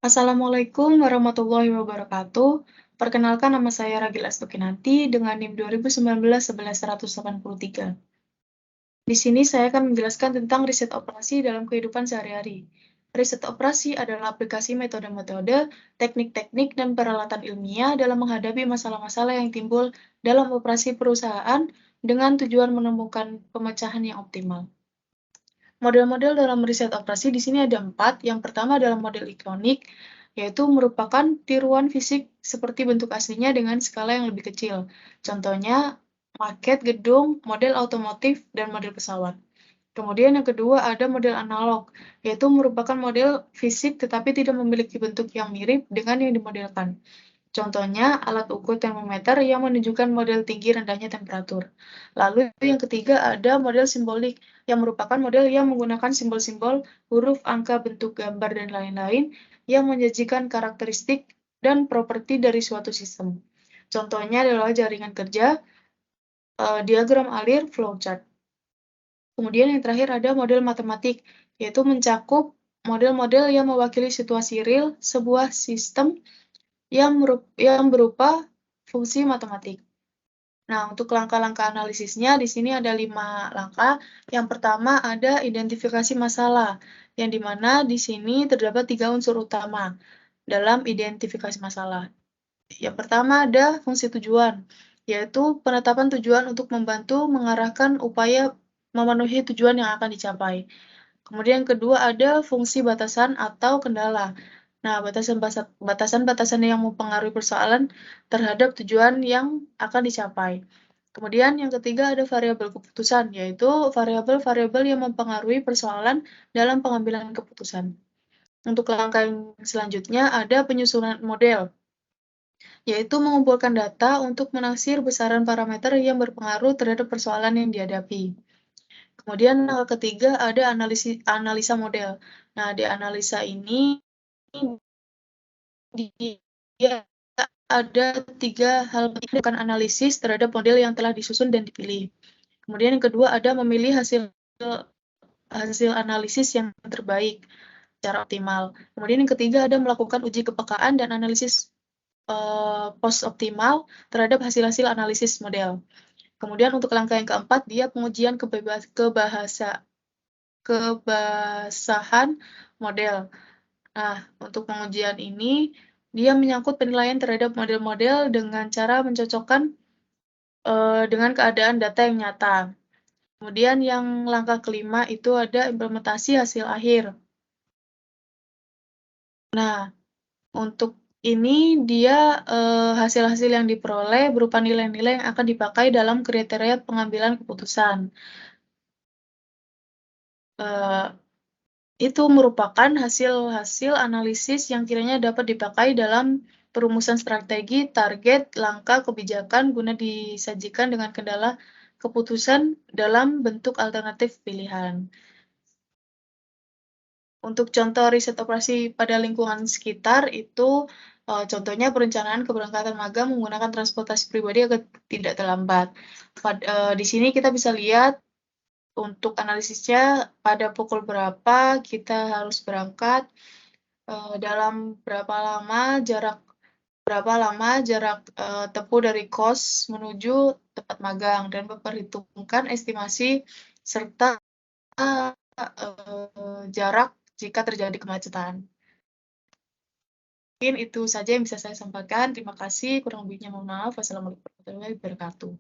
Assalamualaikum warahmatullahi wabarakatuh. Perkenalkan nama saya Ragil Astukinanti dengan NIM 2019-11183. Di sini saya akan menjelaskan tentang riset operasi dalam kehidupan sehari-hari. Riset operasi adalah aplikasi metode-metode, teknik-teknik, dan peralatan ilmiah dalam menghadapi masalah-masalah yang timbul dalam operasi perusahaan dengan tujuan menemukan pemecahan yang optimal. Model-model dalam riset operasi di sini ada 4. Yang pertama adalah model ikronik, yaitu merupakan tiruan fisik seperti bentuk aslinya dengan skala yang lebih kecil. Contohnya, maket gedung, model otomotif, dan model pesawat. Kemudian yang kedua ada model analog, yaitu merupakan model fisik tetapi tidak memiliki bentuk yang mirip dengan yang dimodelkan. Contohnya, alat ukur termometer yang menunjukkan model tinggi rendahnya temperatur. Lalu yang ketiga ada model simbolik, yang merupakan model yang menggunakan simbol-simbol, huruf, angka, bentuk, gambar, dan lain-lain yang menjanjikan karakteristik dan properti dari suatu sistem. Contohnya adalah jaringan kerja, diagram alir, flowchart. Kemudian yang terakhir ada model matematik, yaitu mencakup model-model yang mewakili situasi real sebuah sistem yang berupa fungsi matematik. Nah, untuk langkah-langkah analisisnya, di sini ada 5 langkah. Yang pertama ada identifikasi masalah, yang dimana di sini terdapat 3 unsur utama dalam identifikasi masalah. Yang pertama ada fungsi tujuan, yaitu penetapan tujuan untuk membantu mengarahkan upaya memenuhi tujuan yang akan dicapai. Kemudian yang kedua ada fungsi batasan atau kendala. Nah, batasan-batasan yang mempengaruhi persoalan terhadap tujuan yang akan dicapai. Kemudian yang ketiga ada variabel keputusan, yaitu variabel-variabel yang mempengaruhi persoalan dalam pengambilan keputusan. Untuk langkah yang selanjutnya ada penyusunan model, yaitu mengumpulkan data untuk menaksir besaran parameter yang berpengaruh terhadap persoalan yang dihadapi. Kemudian langkah ketiga ada analisa model. Nah, di analisa ini dia ada 3 hal penting analisis terhadap model yang telah disusun dan dipilih. Kemudian yang kedua ada memilih hasil analisis yang terbaik secara optimal. Kemudian yang ketiga ada melakukan uji kepekaan dan analisis post optimal terhadap hasil-hasil analisis model. Kemudian untuk langkah yang keempat dia pengujian kebasahan model. Nah, untuk pengujian ini, dia menyangkut penilaian terhadap model-model dengan cara mencocokkan dengan keadaan data yang nyata. Kemudian yang langkah kelima itu ada implementasi hasil akhir. Nah, untuk ini dia hasil-hasil yang diperoleh berupa nilai-nilai yang akan dipakai dalam kriteria pengambilan keputusan. Itu merupakan hasil-hasil analisis yang kiranya dapat dipakai dalam perumusan strategi, target, langkah, kebijakan guna disajikan dengan kendala keputusan dalam bentuk alternatif pilihan. Untuk contoh riset operasi pada lingkungan sekitar itu contohnya perencanaan keberangkatan magang menggunakan transportasi pribadi agar tidak terlambat. Di sini kita bisa lihat untuk analisisnya pada pukul berapa kita harus berangkat, dalam berapa lama jarak tempuh dari kos menuju tempat magang dan memperhitungkan estimasi serta jarak jika terjadi kemacetan. Mungkin itu saja yang bisa saya sampaikan. Terima kasih. Kurang lebihnya mohon maaf. Wassalamualaikum warahmatullahi wabarakatuh.